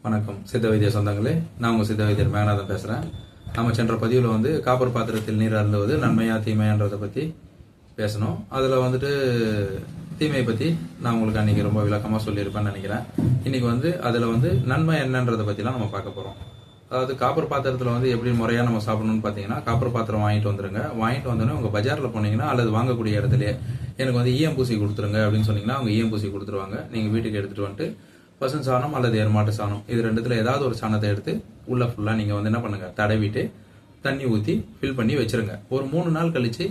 வணக்கம் சித்த வைத்திய சொந்தங்களே, நான் உங்கள் சித்த வைத்தியர் மேகநாதன் பேசுகிறேன். நம்ம சென்ற பதிவில் காப்பர் பாத்திரத்தில் நீர் அருந்துவது நன்மையா தீமையான்றதை பற்றி பேசணும். அதில் தீமையை பற்றி நான் உங்களுக்கு அன்றைக்கி ரொம்ப விளக்கமாக சொல்லியிருப்பேன்னு நினைக்கிறேன். இன்றைக்கி அதில் நன்மை என்னன்றதை பற்றிலாம் நம்ம பார்க்க போகிறோம். அதாவது காப்பர் பாத்திரத்தில் எப்படி முறையாக நம்ம சாப்பிடணும்னு பார்த்தீங்கன்னா, காப்பர் பாத்திரம் வாங்கிட்டு வந்துடுங்க. வாங்கிட்டு வந்தோடனே உங்கள் பஜாரில் போனீங்கன்னா அல்லது வாங்கக்கூடிய இடத்துலையே எனக்கு ஈயம் பூசி கொடுத்துருங்க அப்படின்னு சொன்னீங்கன்னா அவங்க ஈயம் பூசி கொடுத்துருவாங்க. நீங்கள் வீட்டுக்கு எடுத்துகிட்டு வந்துட்டு பசு சாணம் அல்லது எருமாட்டு சாணம் இது ரெண்டுத்துல ஏதாவது ஒரு சாணத்தை எடுத்து உள்ள ஃபுல்லா நீங்க என்ன பண்ணுங்க, தடவிட்டு தண்ணி ஊற்றி ஃபில் பண்ணி வச்சிருங்க. ஒரு 3 நாள் கழிச்சு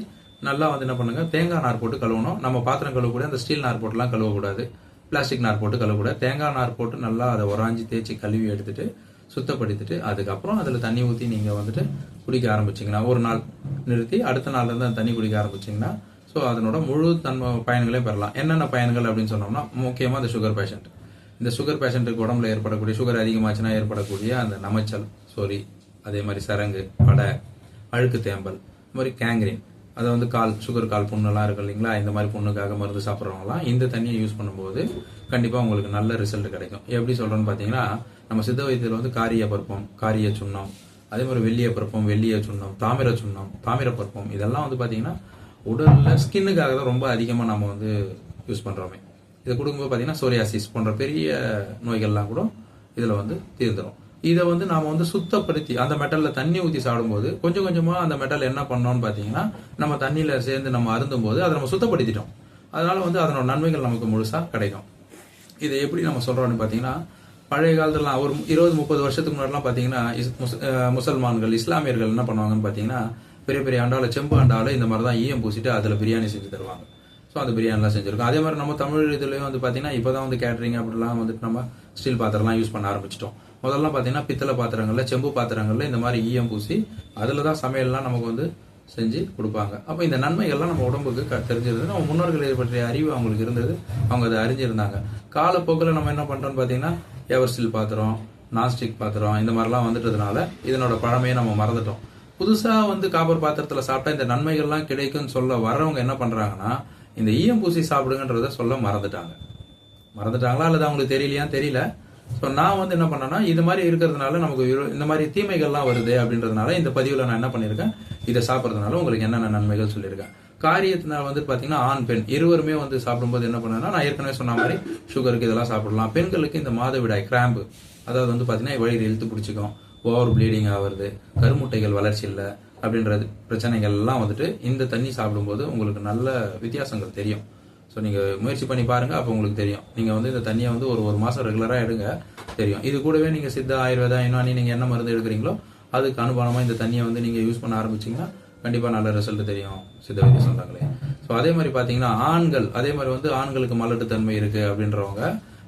நல்லா என்ன பண்ணுங்க, தேங்காய் நார் போட்டு கழுவணும். நம்ம பாத்திரம் கழுவக்கூடாது, அந்த ஸ்டீல் நார் போட்டுலாம் கழுவக்கூடாது, பிளாஸ்டிக் நார் போட்டு கழுவக்கூடாது. தேங்காய் நார் போட்டு நல்லா அதை உராஞ்சி தேய்ச்சி கழுவி எடுத்துட்டு சுத்தப்படுத்திட்டு அதுக்கப்புறம் அதில் தண்ணி ஊற்றி நீங்கள் குடிக்க ஆரம்பிச்சிங்கன்னா, ஒரு நாள் நிறுத்தி அடுத்த நாள்ல இருந்து அந்த தண்ணி குடிக்க ஆரம்பிச்சிங்கன்னா ஸோ அதனோட முழு தன்மை பயன்களையும் பெறலாம். என்னென்ன பயன்கள் அப்படின்னு சொன்னோம்னா, முக்கியமாக அந்த சுகர் பேஷண்ட், இந்த சுகர் பேஷண்ட்டுக்கு உடம்புல ஏற்படக்கூடிய சுகர் அதிகமாச்சுன்னா ஏற்படக்கூடிய அந்த நமைச்சல், சொறி, அதே மாதிரி சரங்கு, படை, அழுக்கு தேம்பல், இந்த மாதிரி கேங்க்ரீன், அதை கால் சுகர் கால் புண்ணெல்லாம் இருக்கு இல்லைங்களா, இந்த மாதிரி புண்ணுக்காக மருந்து சாப்பிட்றவங்களாம் இந்த தண்ணியை யூஸ் பண்ணும்போது கண்டிப்பாக உங்களுக்கு நல்ல ரிசல்ட் கிடைக்கும். எப்படி சொல்கிறோன்னு பார்த்தீங்கன்னா, நம்ம சித்த வைத்தியத்தில் காரிய பருப்பம், காரிய சுண்ணம், அதே மாதிரி வெள்ளிய பருப்பம், வெள்ளிய சுண்ணம், தாமிர சுண்ணம், தாமிர பருப்பம், இதெல்லாம் பார்த்தீங்கன்னா உடலில் ஸ்கின்னுக்காக தான் ரொம்ப அதிகமாக நம்ம யூஸ் பண்ணுறோமே. இதை கொடுக்கும்போது பார்த்தீங்கன்னா சோரியாசிஸ் போன்ற பெரிய நோய்கள்லாம் கூட இதில் தீர்ந்துடும். இதை நாம் சுத்தப்படுத்தி அந்த மெட்டலில் தண்ணி ஊற்றி சாப்பிடும்போது கொஞ்சம் கொஞ்சமாக அந்த மெட்டல் என்ன பண்ணோம்னு பார்த்தீங்கன்னா, நம்ம தண்ணியில் சேர்ந்து நம்ம அருந்தும் போது அதை நம்ம சுத்தப்படுத்திட்டோம். அதனால அதனோட நன்மைகள் நமக்கு முழுசாக கிடைக்கும். இதை எப்படி நம்ம சொல்கிறோம்னு பார்த்தீங்கன்னா, பழைய காலத்துலலாம் ஒரு 20-30 வருஷத்துக்கு முன்னாடிலாம் பார்த்தீங்கன்னா முசல்மான்கள், இஸ்லாமியர்கள் என்ன பண்ணுவாங்கன்னு பார்த்தீங்கன்னா, பெரிய பெரிய அண்டாவில், செம்பு அண்டாவில் இந்த மாதிரி தான் ஈயம் பூசிட்டு அதில் பிரியாணி செஞ்சு தருவாங்க. ஸோ அந்த பிரியாணிலாம் செஞ்சுருக்கோம். அதே மாதிரி நம்ம தமிழ் இதுலேயும் பார்த்தீங்கன்னா இப்போ தான் கேட்ரிங் அப்படிலாம் நம்ம ஸ்டீல் பாத்திரம்லாம் யூஸ் பண்ண ஆரம்பிச்சிட்டோம். முதல்ல பார்த்தீங்கன்னா பித்தளை பாத்திரங்களில், செம்பு பாத்திரங்களில் இந்த மாதிரி ஈயம் பூசி அதில் தான் சமையல்லாம் நமக்கு செஞ்சு கொடுப்பாங்க. அப்போ இந்த நன்மைகள்லாம் நம்ம உடம்புக்கு தெரிஞ்சிருந்தது. நம்ம முன்னோர்கள் பற்றிய அறிவு அவங்களுக்கு இருந்தது, அவங்க அதை அறிஞ்சிருந்தாங்க. காலப்போக்கில் நம்ம என்ன பண்ணுறோம்னு பார்த்தீங்கன்னா, எவர் ஸ்டீல் பாத்திரம், நான்ஸ்டிக் பாத்திரம் இந்த மாதிரிலாம் வந்துட்டதுனால இதனோட பழமையை நம்ம மறந்துட்டோம். புதுசாக காப்பர் பாத்திரத்தில் சாப்பிட்டா இந்த நன்மைகள்லாம் கிடைக்கும்னு சொல்ல வர்றவங்க என்ன பண்ணுறாங்கன்னா, இந்த ஈயம் பூசி சாப்பிடுங்கன்றத சொல்ல மறந்துட்டாங்களா அல்லது அவங்களுக்கு தெரியலையான்னு தெரியல. ஸோ நான் என்ன பண்ணேன்னா, இது மாதிரி இருக்கிறதுனால நமக்கு இந்த மாதிரி தீமைகள்லாம் வருது அப்படின்றதுனால இந்த பதிவில் நான் என்ன பண்ணியிருக்கேன், இதை சாப்பிட்றதுனால உங்களுக்கு என்னென்ன நன்மைகள் சொல்லியிருக்கேன். காரியத்தினால் பார்த்தீங்கன்னா ஆண் பெண் இருவருமே சாப்பிடும்போது என்ன பண்ணேன்னா, நான் ஏற்கனவே சொன்ன மாதிரி சுகருக்கு இதெல்லாம் சாப்பிடலாம். பெண்களுக்கு இந்த மாதவிடாய் கிராம்பு, அதாவது பார்த்தீங்கன்னா வயிறு இழுத்து பிடிச்சிக்கும், ஓவர் ப்ளீடிங் ஆகுறது, கருமுட்டைகள் வளர்ச்சி இல்லை அப்படின்றது பிரச்சனைகள் எல்லாம் இந்த தண்ணி சாப்பிடும்போது உங்களுக்கு நல்ல வித்தியாசங்கள் தெரியும். ஸோ நீங்கள் முயற்சி பண்ணி பாருங்க, அப்போ உங்களுக்கு தெரியும். நீங்கள் இந்த தண்ணியை ஒரு மாதம் ரெகுலராக எடுங்க, தெரியும். இது கூடவே நீங்கள் சித்தா, ஆயுர்வேதா, யுனானி நீங்கள் என்ன மருந்து எடுக்கிறீங்களோ அதுக்கு அனுபவமாக இந்த தண்ணியை நீங்கள் யூஸ் பண்ண ஆரம்பிச்சிங்கன்னா கண்டிப்பாக நல்ல ரிசல்ட் தெரியும் சித்த வைத்திய சொந்தங்களே. ஸோ அதே மாதிரி பார்த்தீங்கன்னா ஆண்கள், அதே மாதிரி ஆண்களுக்கு மலட்டுத்தன்மை இருக்குது அப்படின்றவங்க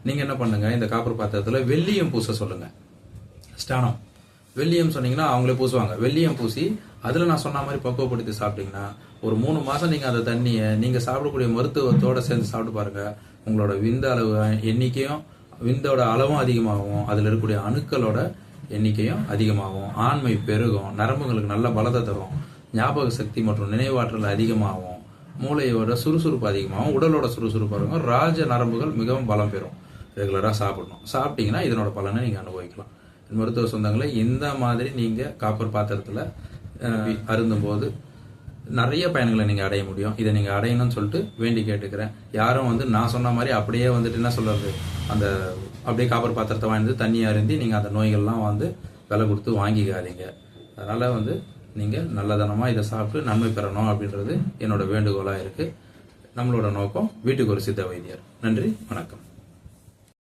நீங்கள் என்ன பண்ணுங்க, இந்த காப்பர் பாத்திரத்தில் வெள்ளியம் பூச சொல்லுங்க. ஸ்டானம் வெள்ளியம் சொன்னீங்கன்னா அவங்களே பூசுவாங்க. வெள்ளியம் பூசி அதில் நான் சொன்ன மாதிரி பக்குவப்படுத்தி சாப்பிட்டீங்கன்னா ஒரு 3 மாதம் நீங்கள் அந்த தண்ணியை நீங்கள் சாப்பிடக்கூடிய மருத்துவத்தோடு சேர்ந்து சாப்பிட்டு பாருங்க. உங்களோட விந்த அளவு எண்ணிக்கையும், விந்தோட அளவும் அதிகமாகும், அதில் இருக்கக்கூடிய அணுக்களோட எண்ணிக்கையும் அதிகமாகும், ஆண்மை பெருகும், நரம்புகளுக்கு நல்ல பலத்தை தரும், ஞாபக சக்தி மற்றும் நினைவாற்றல் அதிகமாகும், மூளையோட சுறுசுறுப்பு அதிகமாகும், உடலோட சுறுசுறுப்பு இருக்கும், ராஜ நரம்புகள் மிகவும் பலம் பெறும். ரெகுலராக சாப்பிடணும். சாப்பிட்டீங்கன்னா இதனோட பலனை நீங்கள் அனுபவிக்கலாம். மருத்துவ சொந்தங்களை இந்த மாதிரி நீங்கள் காப்பர் பாத்திரத்தில் அருந்தும் போது நிறைய பயன்களை நீங்கள் அடைய முடியும். இதை நீங்கள் அடையணும்னு சொல்லிட்டு வேண்டி கேட்டுக்கிறேன். யாரும் நான் சொன்ன மாதிரி அப்படியே என்ன சொல்றது, அந்த அப்படியே காப்பர் பாத்திரத்தை வாங்கி தண்ணியை அருந்தி நீங்கள் அந்த நோய்கள்லாம் விலை கொடுத்து வாங்கிக்காதீங்க. அதனால் நீங்கள் நல்லதனமாக இதை சாப்பிட்டு நன்மை பெறணும் அப்படின்றது என்னோட வேண்டுகோளாக இருக்குது. நம்மளோட நோக்கம் வீட்டுக்கு ஒரு சித்த வைத்தியர். நன்றி, வணக்கம்.